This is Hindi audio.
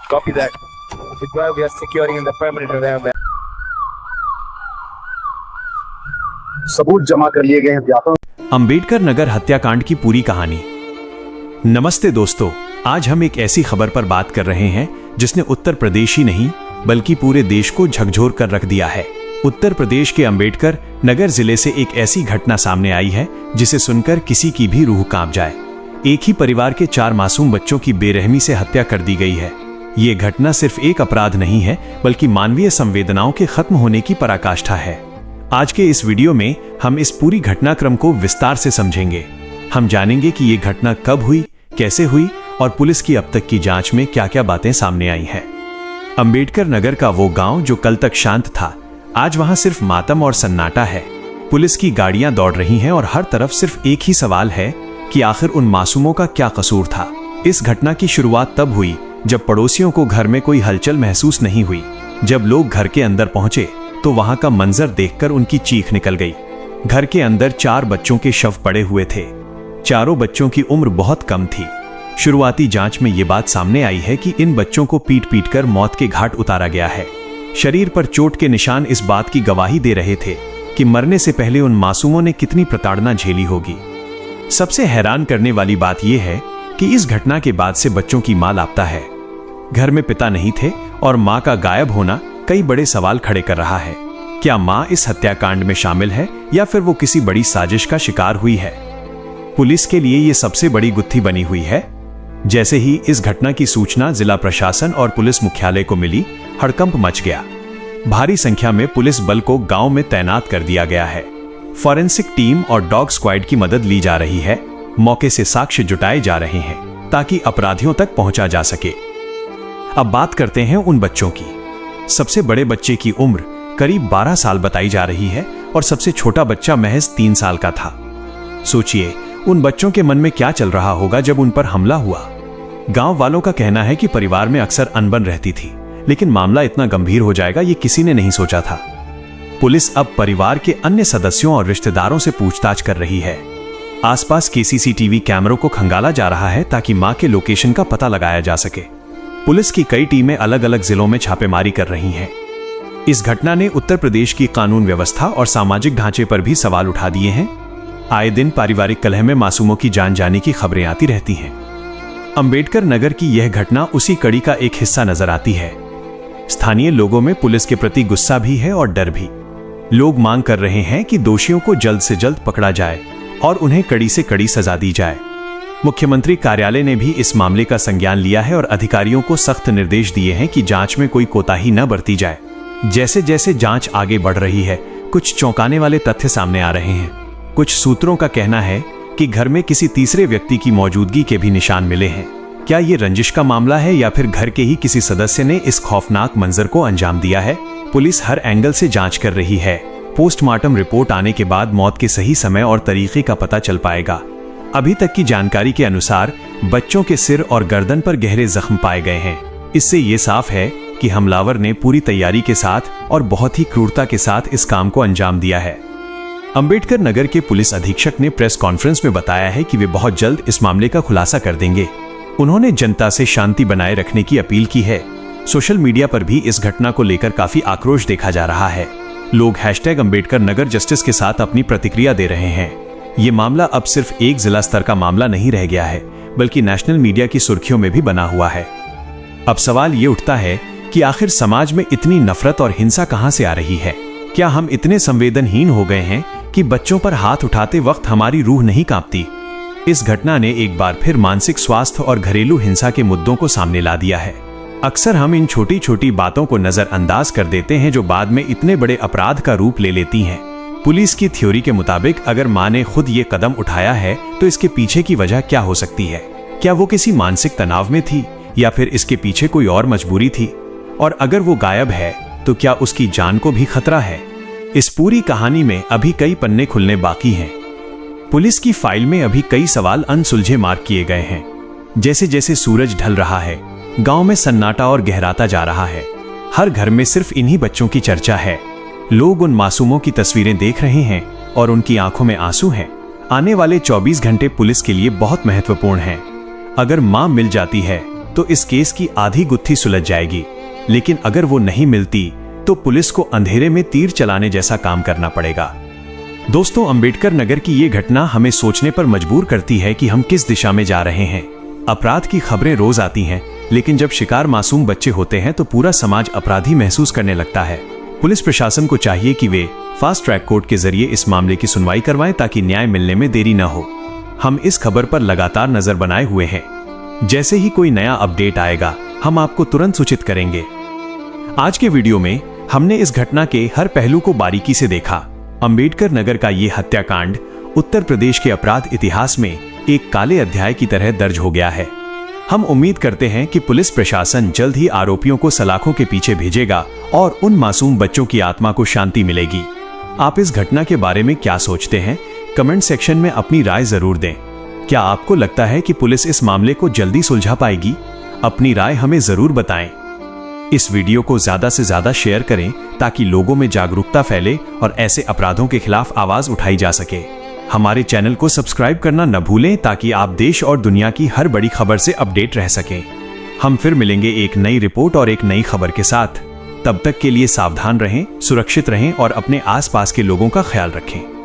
Copy that. Required, we are securing in the perimeter there. सबूत जमा कर लिए गए हैं व्यापक। अंबेडकर नगर हत्याकांड की पूरी कहानी। नमस्ते दोस्तों, आज हम एक ऐसी खबर पर बात कर रहे हैं जिसने उत्तर प्रदेश ही नहीं बल्कि पूरे देश को झकझोर कर रख दिया है। उत्तर प्रदेश के अंबेडकर नगर जिले से एक ऐसी घटना सामने आई है जिसे सुनकर किसी की भी रूह कांप जाए। एक ही परिवार के 4 मासूम बच्चों की बेरहमी से हत्या कर दी गई है। ये घटना सिर्फ एक अपराध नहीं है बल्कि मानवीय संवेदनाओं के खत्म होने की पराकाष्ठा है। आज के इस वीडियो में हम इस पूरी घटनाक्रम को विस्तार से समझेंगे। हम जानेंगे कि ये घटना कब हुई, कैसे हुई और पुलिस की अब तक की जांच में क्या क्या बातें सामने आई हैं। अंबेडकर नगर का वो गांव जो कल तक शांत था, आज वहां सिर्फ मातम और सन्नाटा है। पुलिस की गाड़ियां दौड़ रही हैं और हर तरफ सिर्फ एक ही सवाल है कि आखिर उन मासूमों का क्या कसूर था। इस घटना की शुरुआत तब हुई जब पड़ोसियों को घर में कोई हलचल महसूस नहीं हुई। जब लोग घर के अंदर पहुंचे तो वहां का मंजर देखकर उनकी चीख निकल गई। घर के अंदर 4 बच्चों के शव पड़े हुए थे। चारों बच्चों की उम्र बहुत कम थी। शुरुआती जांच में ये बात सामने आई है कि इन बच्चों को पीट पीट कर मौत के घाट उतारा गया है। शरीर पर चोट के निशान इस बात की गवाही दे रहे थे कि मरने से पहले उन मासूमों ने कितनी प्रताड़ना झेली होगी। सबसे हैरान करने वाली बात यह है कि इस घटना के बाद से बच्चों की मां लापता है। घर में पिता नहीं थे और मां का गायब होना कई बड़े सवाल खड़े कर रहा है। क्या मां इस हत्याकांड में शामिल है या फिर वो किसी बड़ी साजिश का शिकार हुई है? पुलिस के लिए ये सबसे बड़ी गुत्थी बनी हुई है। जैसे ही इस घटना की सूचना जिला प्रशासन और पुलिस मुख्यालय को मिली, हड़कंप मच गया। भारी संख्या में पुलिस बल को गांव में तैनात कर दिया गया है। फॉरेंसिक टीम और डॉग स्क्वाड की मदद ली जा रही है। मौके से साक्ष्य जुटाए जा रहे हैं ताकि अपराधियों तक पहुंचा जा सके। अब बात करते हैं उन बच्चों की। सबसे बड़े बच्चे की उम्र करीब 12 साल बताई जा रही है और सबसे छोटा बच्चा महज 3 साल का था। सोचिए उन बच्चों के मन में क्या चल रहा होगा जब उन पर हमला हुआ। गांव वालों का कहना है कि परिवार में अक्सर अनबन रहती थी, लेकिन मामला इतना गंभीर हो जाएगा ये किसी ने नहीं सोचा था। पुलिस अब परिवार के अन्य सदस्यों और रिश्तेदारों से पूछताछ कर रही है। आसपास के सीसीटीवी कैमरों को खंगाला जा रहा है ताकि मां के लोकेशन का पता लगाया जा सके। पुलिस की कई टीमें अलग अलग जिलों में छापेमारी कर रही हैं। इस घटना ने उत्तर प्रदेश की कानून व्यवस्था और सामाजिक ढांचे पर भी सवाल उठा दिए हैं। आए दिन पारिवारिक कलह में मासूमों की जान जाने की खबरें आती रहती हैं। अंबेडकर नगर की यह घटना उसी कड़ी का एक हिस्सा नजर आती है। स्थानीय लोगों में पुलिस के प्रति गुस्सा भी है और डर भी। लोग मांग कर रहे हैं कि दोषियों को जल्द से जल्द पकड़ा जाए और उन्हें कड़ी से कड़ी सजा दी जाए। मुख्यमंत्री कार्यालय ने भी इस मामले का संज्ञान लिया है और अधिकारियों को सख्त निर्देश दिए हैं कि जांच में कोई कोताही न बरती जाए। जैसे जैसे जांच आगे बढ़ रही है, कुछ चौंकाने वाले तथ्य सामने आ रहे हैं। कुछ सूत्रों का कहना है कि घर में किसी तीसरे व्यक्ति की मौजूदगी के भी निशान मिले हैं। क्या ये रंजिश का मामला है या फिर घर के ही किसी सदस्य ने इस खौफनाक मंजर को अंजाम दिया है? पुलिस हर एंगल से जांच कर रही है। पोस्टमार्टम रिपोर्ट आने के बाद मौत के सही समय और तरीके का पता चल पाएगा। अभी तक की जानकारी के अनुसार बच्चों के सिर और गर्दन पर गहरे जख्म पाए गए हैं। इससे ये साफ है कि हमलावर ने पूरी तैयारी के साथ और बहुत ही क्रूरता के साथ इस काम को अंजाम दिया है। अंबेडकर नगर के पुलिस अधीक्षक ने प्रेस कॉन्फ्रेंस में बताया है कि वे बहुत जल्द इस मामले का खुलासा कर देंगे। उन्होंने जनता से शांति बनाए रखने की अपील की है। सोशल मीडिया पर भी इस घटना को लेकर काफी आक्रोश देखा जा रहा है। लोग #अंबेडकर नगर जस्टिस के साथ अपनी प्रतिक्रिया दे रहे हैं। ये मामला अब सिर्फ एक जिला स्तर का मामला नहीं रह गया है, बल्कि नेशनल मीडिया की सुर्खियों में भी बना हुआ है। अब सवाल ये उठता है कि आखिर समाज में इतनी नफरत और हिंसा कहां से आ रही है? क्या हम इतने संवेदनहीन हो गए हैं कि बच्चों पर हाथ उठाते वक्त हमारी रूह नहीं कांपती? इस घटना ने एक बार फिर मानसिक स्वास्थ्य और घरेलू हिंसा के मुद्दों को सामने ला दिया है। अक्सर हम इन छोटी छोटी बातों को नजरअंदाज कर देते हैं जो बाद में इतने बड़े अपराध का रूप ले लेती हैं। पुलिस की थ्योरी के मुताबिक अगर मां ने खुद ये कदम उठाया है तो इसके पीछे की वजह क्या हो सकती है? क्या वो किसी मानसिक तनाव में थी या फिर इसके पीछे कोई और मजबूरी थी? और अगर वो गायब है तो क्या उसकी जान को भी खतरा है? इस पूरी कहानी में अभी कई पन्ने खुलने बाकी हैं। पुलिस की फाइल में अभी कई सवाल अनसुलझे मार्क किए गए हैं। जैसे जैसे सूरज ढल रहा है, गांव में सन्नाटा और गहराता जा रहा है। हर घर में सिर्फ इन्हीं बच्चों की चर्चा है। लोग उन मासूमों की तस्वीरें देख रहे हैं और उनकी आंखों में आंसू हैं। आने वाले 24 घंटे पुलिस के लिए बहुत महत्वपूर्ण हैं। अगर मां मिल जाती है तो इस केस की आधी गुत्थी सुलझ जाएगी, लेकिन अगर वो नहीं मिलती तो पुलिस को अंधेरे में तीर चलाने जैसा काम करना पड़ेगा। दोस्तों, अंबेडकर नगर की ये घटना हमें सोचने पर मजबूर करती है कि हम किस दिशा में जा रहे हैं। अपराध की खबरें रोज आती हैं, लेकिन जब शिकार मासूम बच्चे होते हैं तो पूरा समाज अपराधी महसूस करने लगता है। पुलिस प्रशासन को चाहिए कि वे फास्ट ट्रैक कोर्ट के जरिए इस मामले की सुनवाई करवाएं ताकि न्याय मिलने में देरी न हो। हम इस खबर पर लगातार नजर बनाए हुए हैं। जैसे ही कोई नया अपडेट आएगा, हम आपको तुरंत सूचित करेंगे। आज के वीडियो में हमने इस घटना के हर पहलू को बारीकी से देखा। अंबेडकर नगर का ये हत्याकांड उत्तर प्रदेश के अपराध इतिहास में एक काले अध्याय की तरह दर्ज हो गया है। हम उम्मीद करते हैं कि पुलिस प्रशासन जल्द ही आरोपियों को सलाखों के पीछे भेजेगा और उन मासूम बच्चों की आत्मा को शांति मिलेगी। आप इस घटना के बारे में क्या सोचते हैं? कमेंट सेक्शन में अपनी राय जरूर दें। क्या आपको लगता है कि पुलिस इस मामले को जल्दी सुलझा पाएगी? अपनी राय हमें जरूर बताएं। इस वीडियो को ज्यादा से ज्यादा शेयर करें ताकि लोगों में जागरूकता फैले और ऐसे अपराधों के खिलाफ आवाज उठाई जा सके। हमारे चैनल को सब्सक्राइब करना न भूलें ताकि आप देश और दुनिया की हर बड़ी खबर से अपडेट रह सकें। हम फिर मिलेंगे एक नई रिपोर्ट और एक नई खबर के साथ। तब तक के लिए सावधान रहें, सुरक्षित रहें और अपने आसपास के लोगों का ख्याल रखें।